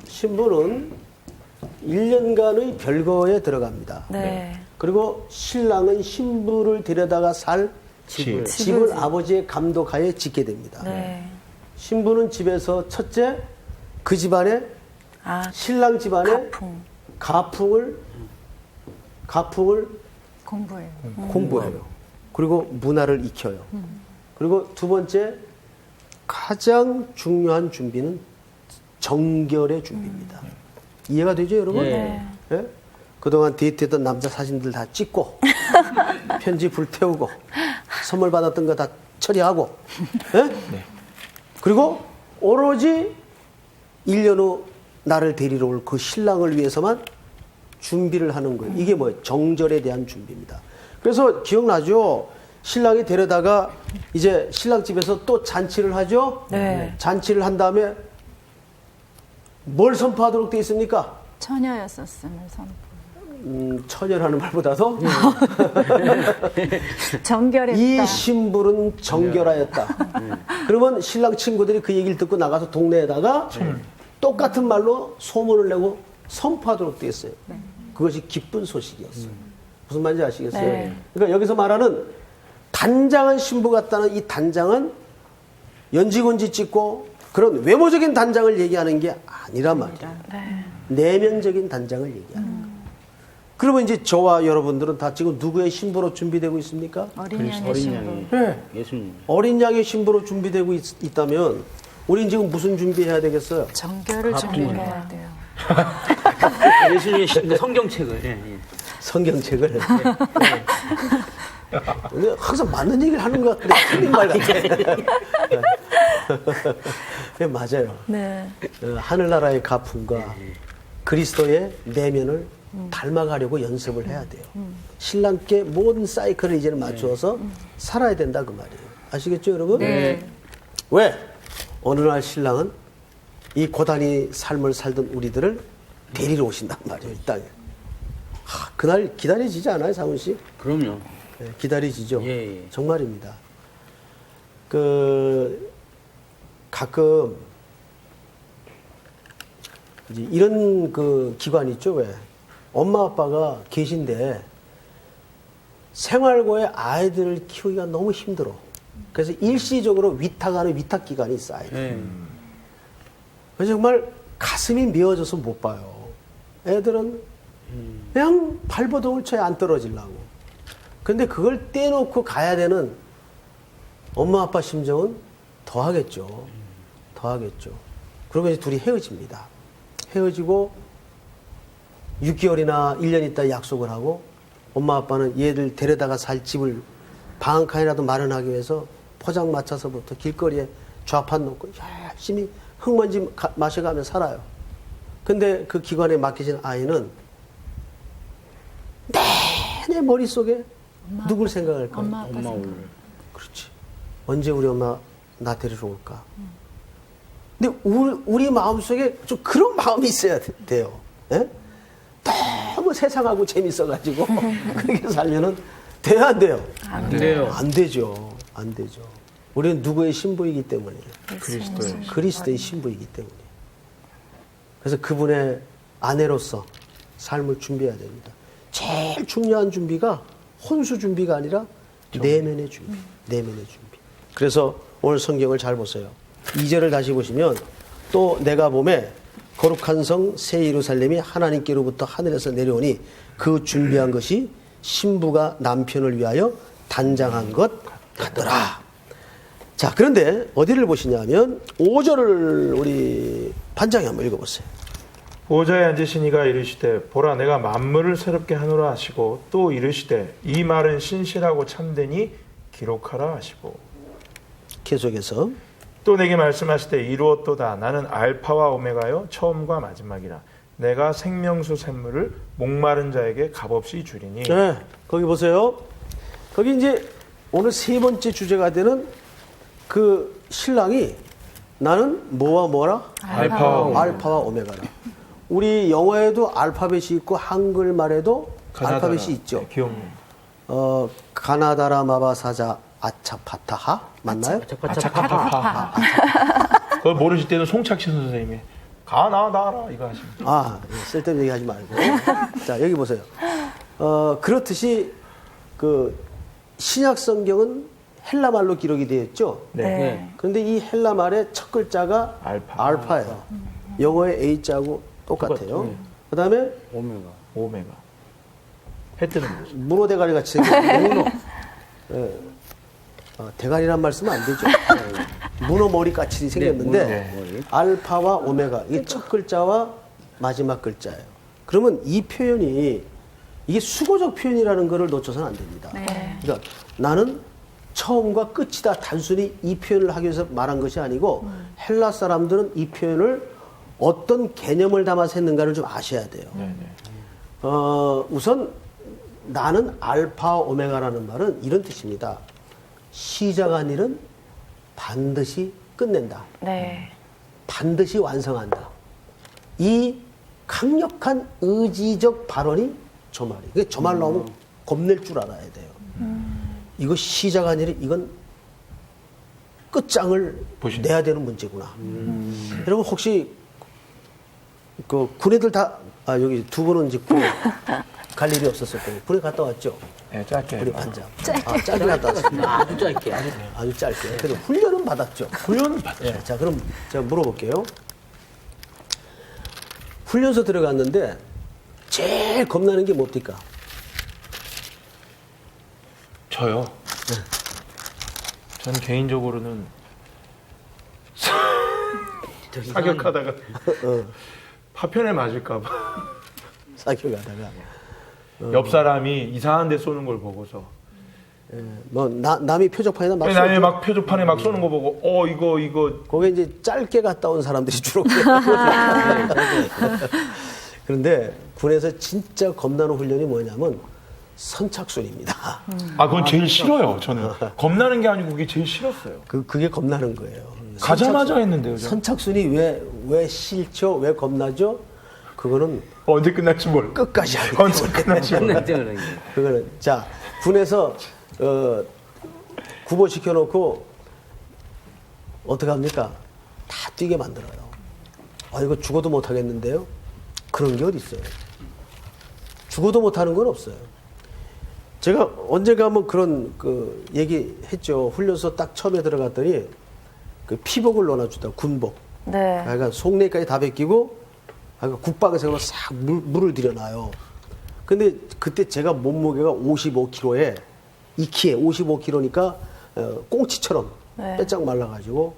Speaker 5: 신부는 1년간의 별거에 들어갑니다.
Speaker 1: 네.
Speaker 5: 그리고 신랑은 신부를 데려다가 살
Speaker 4: 집.
Speaker 5: 집을 아버지의 감독하에 짓게 됩니다.
Speaker 1: 네.
Speaker 5: 신부는 집에서 첫째 그 집안에
Speaker 1: 아,
Speaker 5: 신랑 집안에
Speaker 1: 가풍.
Speaker 5: 가풍을
Speaker 2: 공부예요.
Speaker 5: 공부해요. 그리고 문화를 익혀요. 그리고 두 번째 가장 중요한 준비는 정결의 준비입니다. 이해가 되죠, 여러분?
Speaker 3: 예.
Speaker 5: 예? 그동안 데이트했던 남자 사진들 다 찍고 편지 불태우고 선물 받았던 거 다 처리하고 예?
Speaker 4: 네.
Speaker 5: 그리고 오로지 1년 후 나를 데리러 올 그 신랑을 위해서만 준비를 하는 거예요. 이게 뭐예요? 정절에 대한 준비입니다. 그래서 기억나죠? 신랑이 데려다가 이제 신랑 집에서 또 잔치를 하죠?
Speaker 1: 네.
Speaker 5: 잔치를 한 다음에 뭘 선포하도록 되어 있습니까?
Speaker 2: 처녀였었음을 선포.
Speaker 5: 처녀라는 말보다도
Speaker 2: 정결했다.
Speaker 5: 이 신부는 정결하였다. 그러면 신랑 친구들이 그 얘기를 듣고 나가서 동네에다가 똑같은 말로 소문을 내고 선포하도록 되어 있어요. 그것이 기쁜 소식이었어요. 무슨 말인지 아시겠어요?
Speaker 1: 네.
Speaker 5: 그러니까 여기서 말하는 단장한 신부 같다는 이 단장은 연지곤지 찍고 그런 외모적인 단장을 얘기하는 게 아니란 말이에요.
Speaker 1: 네.
Speaker 5: 내면적인 단장을 얘기하는 거예요. 그러면 이제 저와 여러분들은 다 지금 누구의 신부로 준비되고 있습니까?
Speaker 2: 어린 양의
Speaker 3: 어린
Speaker 2: 신부.
Speaker 3: 양이.
Speaker 5: 네.
Speaker 3: 예수님.
Speaker 5: 어린 양의 신부로 준비되고 있다면 우린 지금 무슨 준비해야 되겠어요?
Speaker 2: 정결을 준비해야 돼요.
Speaker 3: 예수님의 성경책을. 예, 예.
Speaker 5: 성경책을. 네. 근데 항상 맞는 얘기를 하는 것 같은데 틀린 말 같아. 네, 맞아요.
Speaker 1: 네.
Speaker 5: 하늘나라의 가풍과 그리스도의 내면을 닮아가려고 연습을 해야 돼요. 신랑께 모든 사이클을 이제는 맞추어서 살아야 된다 그 말이에요. 아시겠죠, 여러분?
Speaker 2: 네.
Speaker 5: 왜? 어느 날 신랑은 이 고단히 삶을 살던 우리들을 데리러 오신단 말이에요, 이 땅에. 그날 기다려지지 않아요, 상훈 씨?
Speaker 3: 그럼요.
Speaker 5: 네, 기다려지죠.
Speaker 3: 예, 예.
Speaker 5: 정말입니다. 가끔 이제 이런 그 기관 있죠, 왜? 엄마 아빠가 계신데 생활고에 아이들을 키우기가 너무 힘들어. 그래서 일시적으로 위탁하는 위탁 기관이 있어요.
Speaker 3: 예.
Speaker 5: 그래서 정말 가슴이 메어져서 못 봐요. 애들은 그냥 발버둥을 쳐야 안 떨어지려고. 근데 그걸 떼놓고 가야 되는 엄마 아빠 심정은 더 하겠죠. 더 하겠죠. 그러고 이제 둘이 헤어집니다. 헤어지고 6개월이나 1년 있다 약속을 하고 엄마 아빠는 얘들 데려다가 살 집을 방 한 칸이라도 마련하기 위해서 포장 마차서부터 길거리에 좌판 놓고 열심히 흙먼지 마셔가며 살아요. 근데 그 기관에 맡기신 아이는 내내 머릿속에 누굴 생각할까요?
Speaker 2: 엄마 아빠
Speaker 3: 엄마
Speaker 2: 생각.
Speaker 3: 오늘.
Speaker 5: 그렇지. 언제 우리 엄마 나 데리러 올까? 근데 우리 마음속에 좀 그런 마음이 있어야 돼요. 예? 너무 세상하고 재밌어가지고 그렇게 살면은 돼요, 안 돼요?
Speaker 3: 안 돼요.
Speaker 5: 안 되죠. 안 되죠. 우리는 누구의 신부이기 때문이에요.
Speaker 4: 그리스도의
Speaker 5: 그리스도의 신부이기 때문에. 그래서 그분의 아내로서 삶을 준비해야 됩니다. 제일 중요한 준비가 혼수 준비가 아니라 내면의 준비. 내면의 준비. 그래서 오늘 성경을 잘 보세요. 2절을 다시 보시면 또 내가 봄에 거룩한 성 새 예루살렘이 하나님께로부터 하늘에서 내려오니 그 준비한 것이 신부가 남편을 위하여 단장한 것 같더라. 자, 그런데 어디를 보시냐면 5절을 우리 반장이 한번 읽어보세요.
Speaker 4: 보좌에 앉으시니가 이르시되 보라 내가 만물을 새롭게 하노라 하시고 또 이르시되 이 말은 신실하고 참되니 기록하라 하시고
Speaker 5: 계속해서
Speaker 4: 또 내게 말씀하시되 이루었도다 나는 알파와 오메가요 처음과 마지막이라 내가 생명수 샘물을 목마른 자에게 값없이 주리니.
Speaker 5: 네, 거기 보세요. 거기 이제 오늘 세 번째 주제가 되는 그 신랑이 나는 뭐와 뭐라? 알파와 오메가라. 우리 영어에도 알파벳이 있고 한글말에도 알파벳이 있죠.
Speaker 4: 귀엽네.
Speaker 5: 가나다라 마바사자 아차파타하 맞나요?
Speaker 4: 아차파파. 그걸 모르실 때는 송착신 선생님이 가나다라 이거 하십니다.
Speaker 5: 아, 쓸데없는 얘기 하지 말고. 자, 여기 보세요. 그렇듯이 그 신약 성경은 헬라말로 기록이 되어 있죠.
Speaker 4: 네.
Speaker 5: 그런데 이 헬라말의 첫 글자가 알파예요. 영어의 A자하고 똑같아요. 그 다음에
Speaker 4: 오메가. 해 뜨는 거죠.
Speaker 5: 문어 대가리 같이 생겼는데, 대가리란 말 쓰면 안 되죠. 문어 머리 같이 생겼는데, 알파와 오메가, 이게 첫 글자와 마지막 글자예요. 그러면 이 표현이, 이게 수고적 표현이라는 것을 놓쳐서는 안 됩니다. 그러니까 나는 처음과 끝이다. 단순히 이 표현을 하기 위해서 말한 것이 아니고, 헬라 사람들은 이 표현을 어떤 개념을 담아서 했는가를 좀 아셔야 돼요. 우선 나는 알파 오메가라는 말은 이런 뜻입니다. 시작한 일은 반드시 끝낸다.
Speaker 1: 네.
Speaker 5: 반드시 완성한다. 이 강력한 의지적 발언이 저 말이에요. 그게 저 말 나오면 겁낼 줄 알아야 돼요. 이거 시작한 일이 이건 끝장을 내야 되는 문제구나. 여러분 혹시 그 군애들 다 여기 두 분은 이제 갈 일이 없었을 거예요. 군에 갔다 왔죠?
Speaker 4: 네, 짧게.
Speaker 5: 우리 반장. 짧게 갔다 왔습니다.
Speaker 3: 아주 짧게.
Speaker 5: 아주 짧게. 그래도 훈련은 받았죠.
Speaker 4: 훈련은 받죠.
Speaker 5: 네, 자, 그럼 제가 물어볼게요. 훈련소 들어갔는데 제일 겁나는 게 뭡니까?
Speaker 4: 저요. 저는 개인적으로는 사격하다가 파편에 맞을까봐
Speaker 5: 사격하다가
Speaker 4: 옆 사람이 이상한 데 쏘는 걸 보고서
Speaker 5: 뭐 남이 표적판에다 막
Speaker 4: 남이
Speaker 5: 쏘죠.
Speaker 4: 막 표적판에 막 쏘는 거 보고 이거
Speaker 5: 거기에 이제 짧게 갔다 온 사람들이 주로 그런데 군에서 진짜 겁나는 훈련이 뭐냐면 선착순입니다.
Speaker 4: 그건 제일 싫어요. 저는 겁나는 게 아니고 그게 제일 싫었어요.
Speaker 5: 그게 겁나는 거예요.
Speaker 4: 가자마자 했는데요. 저는.
Speaker 5: 선착순이 왜 싫죠? 왜 겁나죠? 그거는
Speaker 4: 언제 끝날지 몰라.
Speaker 5: 끝까지 하기
Speaker 4: 언제 끝날지 몰라.
Speaker 5: 그거는 자 군에서 구보시켜 놓고 어떻게 합니까? 다 뛰게 만들어요. 이거 죽어도 못 하겠는데요? 그런 게 어디 있어요? 죽어도 못 하는 건 없어요. 제가 언젠가 한번 그런 그 얘기했죠. 훈련소 딱 처음에 들어갔더니 그 피복을 넣어주다 군복.
Speaker 1: 네.
Speaker 5: 그러니까 속내까지 다 벗기고 국방에서 싹 물을 들여놔요. 근데 그때 제가 몸무게가 55kg에 이 키에 55kg니까 꽁치처럼
Speaker 1: 네.
Speaker 5: 빼짝 말라가지고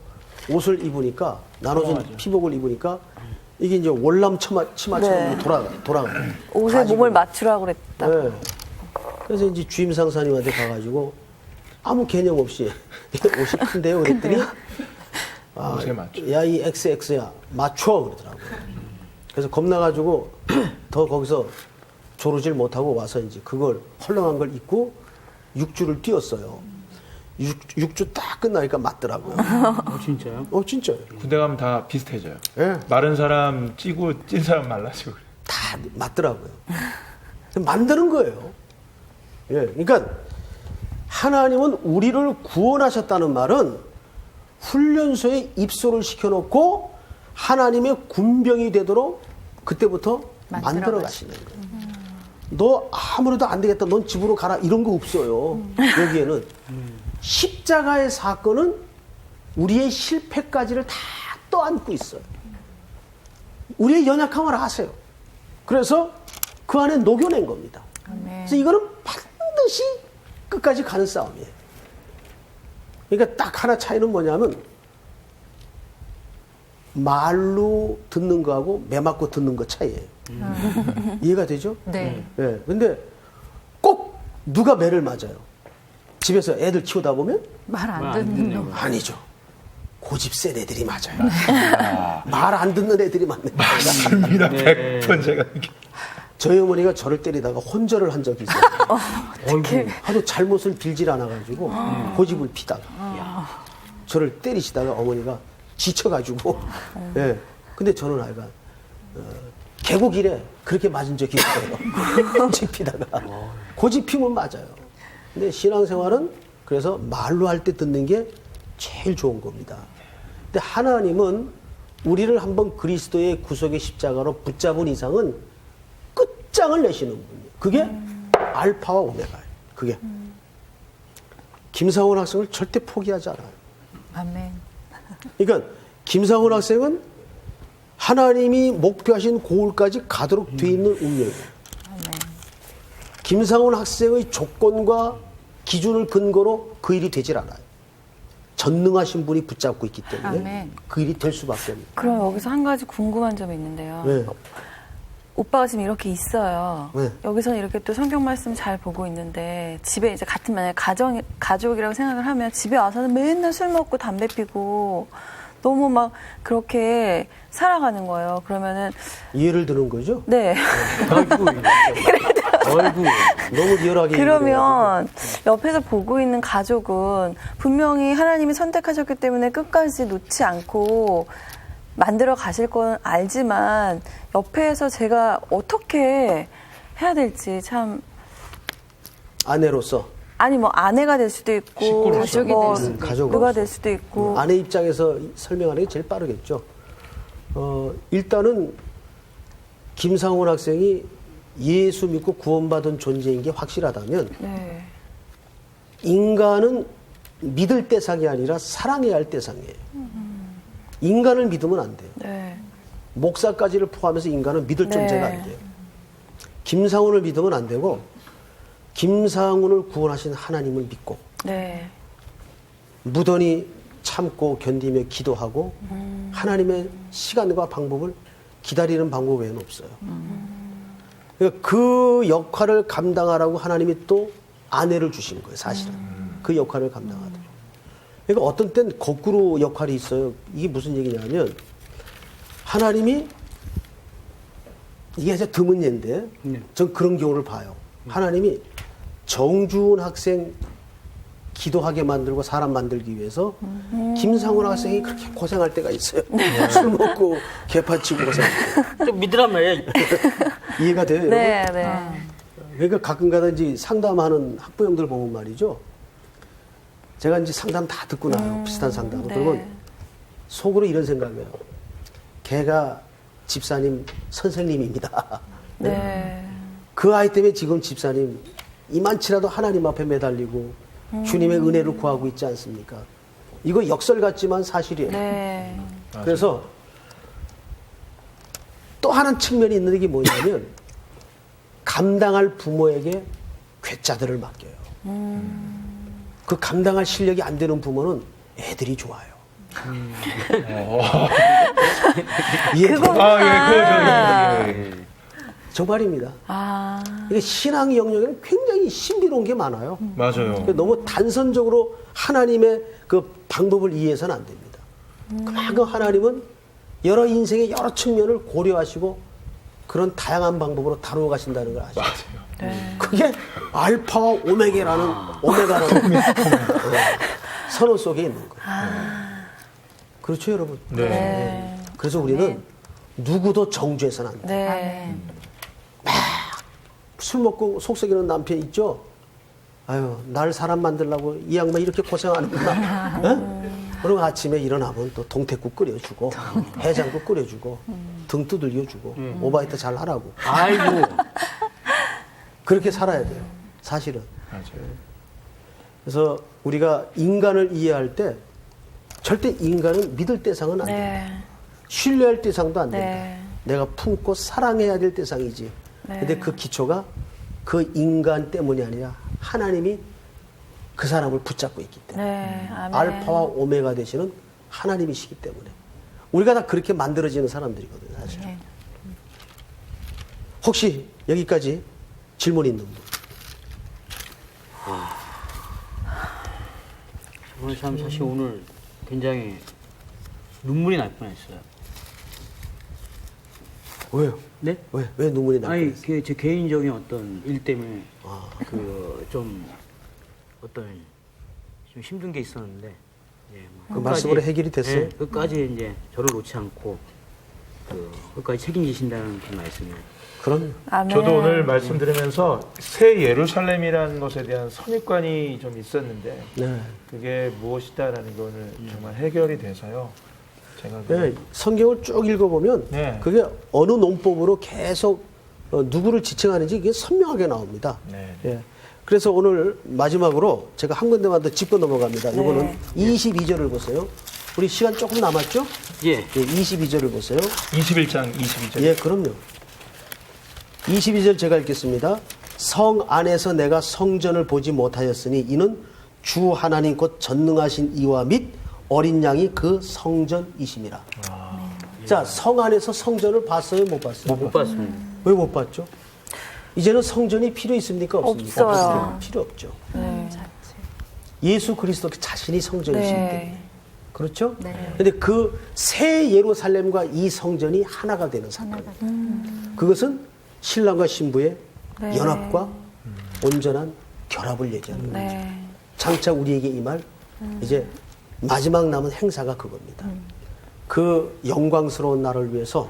Speaker 5: 옷을 입으니까 나눠진 피복을 입으니까 이게 이제 월남 치마처럼
Speaker 1: 네.
Speaker 5: 돌아가요.
Speaker 1: 옷에
Speaker 5: 가지고.
Speaker 1: 몸을 맞추라고 그랬다.
Speaker 5: 네. 그래서 이제 주임 상사님한테 가가지고 아무 개념 없이 옷이 큰데요 그랬더니
Speaker 4: 옷에 맞춰.
Speaker 5: 야 이 XX야 맞춰 그러더라고요. 그래서 겁나가지고 더 거기서 조르질 못하고 와서 이제 그걸 헐렁한 걸 입고 6주를 뛰었어요. 6주 딱 끝나니까 맞더라고요.
Speaker 3: 진짜요?
Speaker 5: 진짜요.
Speaker 4: 군대 가면 다 비슷해져요.
Speaker 5: 예.
Speaker 4: 마른 사람 찌고 찐 사람 말라지고.
Speaker 5: 다 맞더라고요. 만드는 거예요. 예. 그러니까 하나님은 우리를 구원하셨다는 말은 훈련소에 입소를 시켜놓고 하나님의 군병이 되도록 그때부터 만들어 가시는 거예요. 너 아무래도 안 되겠다. 넌 집으로 가라. 이런 거 없어요. 여기에는 십자가의 사건은 우리의 실패까지를 다 떠안고 있어요. 우리의 연약함을 아세요. 그래서 그 안에 녹여낸 겁니다. 그래서 이거는 반드시 끝까지 가는 싸움이에요. 그러니까 딱 하나 차이는 뭐냐면 말로 듣는 거하고 매 맞고 듣는 거 차이예요. 이해가 되죠?
Speaker 2: 네.
Speaker 5: 네. 근데 꼭 누가 매를 맞아요? 집에서 애들 키우다 보면?
Speaker 2: 말 안 듣는 놈.
Speaker 5: 아니죠. 고집 센 애들이 맞아요. 말 안 듣는 애들이 맞는 거예요.
Speaker 4: 맞습니다. 100번 제가 이렇게.
Speaker 5: 저희 어머니가 저를 때리다가 혼절을 한 적이 있어요.
Speaker 1: 어떻게?
Speaker 5: 하도 잘못을 빌질 않아가지고 고집을 피다가 저를 때리시다가 어머니가 지쳐가지고 예. 근데 저는 아이가 계곡이래 그렇게 맞은 적이 있어요. 고집 피다가 고집 피면 맞아요. 근데 신앙생활은 그래서 말로 할 때 듣는 게 제일 좋은 겁니다. 근데 하나님은 우리를 한번 그리스도의 구속의 십자가로 붙잡은 이상은 끝장을 내시는 분이에요. 그게 알파와 오메가예요. 그게 김상훈 학생을 절대 포기하지 않아요.
Speaker 2: 아멘.
Speaker 5: 그러니까 김상훈 학생은 하나님이 목표하신 고을까지 가도록 돼 있는 운명이에요. 김상훈 학생의 조건과 기준을 근거로 그 일이 되질 않아요. 전능하신 분이 붙잡고 있기 때문에
Speaker 2: 아멘.
Speaker 5: 그 일이 될 수밖에 없어요.
Speaker 1: 그럼 여기서 한 가지 궁금한 점이 있는데요.
Speaker 5: 네.
Speaker 1: 오빠가 지금 이렇게 있어요.
Speaker 5: 네.
Speaker 1: 여기서는 이렇게 또 성경 말씀 잘 보고 있는데 집에 이제 같은 만약에 가족이라고 생각을 하면 집에 와서는 맨날 술 먹고 담배 피고 너무 막 그렇게 살아가는 거예요. 그러면은
Speaker 5: 이해를 드는 거죠?
Speaker 1: 네.
Speaker 3: 어이구.
Speaker 5: 너무 리얼하게
Speaker 1: 그러면 옆에서 보고 있는 가족은 분명히 하나님이 선택하셨기 때문에 끝까지 놓지 않고 만들어 가실 건 알지만 옆에서 제가 어떻게 해야 될지 참
Speaker 5: 아내로서
Speaker 1: 아니 뭐 아내가 될 수도 있고
Speaker 2: 식구로서.
Speaker 1: 뭐
Speaker 2: 가족이 될
Speaker 5: 수도 있고.
Speaker 1: 누가 될 수도 있고
Speaker 5: 아내 입장에서 설명하는 게 제일 빠르겠죠. 일단은 김상훈 학생이 예수 믿고 구원받은 존재인 게 확실하다면
Speaker 1: 네.
Speaker 5: 인간은 믿을 대상이 아니라 사랑해야 할 대상이에요. 인간을 믿으면 안 돼요.
Speaker 1: 네.
Speaker 5: 목사까지를 포함해서 인간은 믿을
Speaker 1: 네.
Speaker 5: 존재가 안 돼요. 김상훈을 믿으면 안 되고 김상훈을 구원하신 하나님을 믿고
Speaker 1: 네.
Speaker 5: 무던히 참고 견디며 기도하고 하나님의 시간과 방법을 기다리는 방법 외에는 없어요. 그러니까 그 역할을 감당하라고 하나님이 또 아내를 주신 거예요. 사실은. 그 역할을 감당하도록. 그러니까 어떤 땐 거꾸로 역할이 있어요. 이게 무슨 얘기냐면 하나님이 이게 진짜 드문 예인데 전 그런 경우를 봐요. 하나님이 정주훈 학생 기도하게 만들고 사람 만들기 위해서 김상훈 학생이 그렇게 고생할 때가 있어요. 술 먹고 개파치고 고생할
Speaker 3: 좀 믿으란 말이야.
Speaker 5: 때. 이해가 돼요, 여러분?
Speaker 1: 네, 네.
Speaker 5: 그러니까 가끔가다 이제 상담하는 학부형들 보면 말이죠. 제가 이제 상담 다 듣고 나요. 비슷한 상담을.
Speaker 1: 네.
Speaker 5: 그러면 속으로 이런 생각이에요. 걔가 집사님 선생님입니다.
Speaker 1: 네.
Speaker 5: 그 아이 때문에 지금 집사님 이만치라도 하나님 앞에 매달리고 주님의 은혜를 구하고 있지 않습니까? 이거 역설 같지만 사실이에요.
Speaker 1: 네.
Speaker 5: 그래서 또 하나 측면이 있는 게 뭐냐면 감당할 부모에게 괴짜들을 맡겨요. 그 감당할 실력이 안 되는 부모는 애들이 좋아요.
Speaker 1: 그거
Speaker 5: 정말입니다.
Speaker 1: 아.
Speaker 5: 이게 신앙 영역에는 굉장히 신비로운 게 많아요.
Speaker 4: 맞아요.
Speaker 5: 그러니까 너무 단선적으로 하나님의 그 방법을 이해해서는 안 됩니다. 그만큼 하나님은 여러 인생의 여러 측면을 고려하시고 그런 다양한 방법으로 다루어 가신다는 걸 아시죠?
Speaker 1: 네.
Speaker 5: 그게 알파와 오메가라는 선언 속에 있는 거예요. 그렇죠, 여러분?
Speaker 1: 네.
Speaker 5: 그래서 우리는 누구도 정죄해서는 안 돼요.
Speaker 1: 네.
Speaker 5: 술 먹고 속썩이는 남편 있죠? 아유, 날 사람 만들려고 이 양반 이렇게 고생하는구나. 어? 그리고 아침에 일어나면 또 동태국 끓여주고, 해장국 끓여주고, 등 두들겨주고, 오바이트 잘 하라고.
Speaker 3: 아이고.
Speaker 5: 그렇게 살아야 돼요. 사실은.
Speaker 4: 맞아요.
Speaker 5: 그래서 우리가 인간을 이해할 때 절대 인간은 믿을 대상은 안 된다.
Speaker 1: 네.
Speaker 5: 신뢰할 대상도 안 된다.
Speaker 1: 네.
Speaker 5: 내가 품고 사랑해야 될 대상이지.
Speaker 1: 네.
Speaker 5: 근데 그 기초가 그 인간 때문이 아니라 하나님이 그 사람을 붙잡고 있기 때문에.
Speaker 1: 네. 아멘.
Speaker 5: 알파와 오메가 되시는 하나님이시기 때문에. 우리가 다 그렇게 만들어지는 사람들이거든요, 사실.
Speaker 1: 네.
Speaker 5: 혹시 여기까지 질문 있는 분?
Speaker 3: 정말 참 사실 오늘 굉장히 눈물이 날 뻔했어요.
Speaker 5: 왜요?
Speaker 3: 네?
Speaker 5: 왜 눈물이 나요?
Speaker 3: 아니, 제 개인적인 어떤 일 때문에 좀 어떤 좀 힘든 게 있었는데, 예,
Speaker 5: 그 말씀으로 해결이 됐어요?
Speaker 3: 예, 끝까지 이제 저를 놓지 않고 끝까지 책임지신다는 그 말씀을.
Speaker 5: 그럼
Speaker 1: 아멘.
Speaker 4: 저도 오늘 말씀 들으면서 새 예루살렘이라는 것에 대한 선입관이 좀 있었는데
Speaker 5: 네.
Speaker 4: 그게 무엇이다라는 게 오늘 정말 해결이 돼서요. 제가
Speaker 5: 네, 성경을 쭉 읽어보면
Speaker 4: 네.
Speaker 5: 그게 어느 논법으로 계속 누구를 지칭하는지 이게 선명하게 나옵니다.
Speaker 4: 네.
Speaker 5: 예. 그래서 오늘 마지막으로 제가 한 군데만 더 짚고 넘어갑니다. 이거는 22절을 보세요. 우리 시간 조금 남았죠?
Speaker 3: 예.
Speaker 5: 22절을 보세요.
Speaker 4: 21장 22절.
Speaker 5: 예, 그럼요. 22절 제가 읽겠습니다. 성 안에서 내가 성전을 보지 못하였으니 이는 주 하나님 곧 전능하신 이와 및 어린 양이 그 성전이심이라. 자, 성 안에서 성전을 봤어요? 못 봤어요?
Speaker 3: 못 봤습니다.
Speaker 5: 왜 못 봤죠? 이제는 성전이 필요 있습니까? 없습니까?
Speaker 1: 없어요.
Speaker 5: 필요 없죠.
Speaker 1: 네.
Speaker 5: 예수 그리스도 자신이 성전이시기
Speaker 1: 네.
Speaker 5: 때문에. 그렇죠?
Speaker 2: 네.
Speaker 5: 근데 그 새 예루살렘과 이 성전이 하나가 되는 사건. 그것은 신랑과 신부의
Speaker 1: 네.
Speaker 5: 연합과 온전한 결합을 얘기하는 거죠.
Speaker 1: 네.
Speaker 5: 장차 우리에게 임할 이제 마지막 남은 행사가 그겁니다. 그 영광스러운 날을 위해서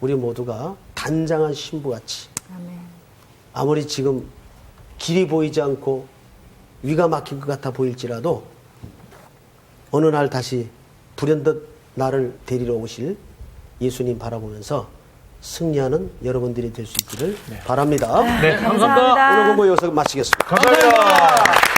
Speaker 5: 우리 모두가 단장한 신부같이
Speaker 2: 아멘.
Speaker 5: 아무리 지금 길이 보이지 않고 위가 막힌 것 같아 보일지라도 어느 날 다시 불현듯 나를 데리러 오실 예수님 바라보면서 승리하는 여러분들이 될 수 있기를 바랍니다.
Speaker 3: 네, 감사합니다.
Speaker 1: 감사합니다.
Speaker 5: 오늘 공부 여기서 마치겠습니다.
Speaker 4: 감사합니다.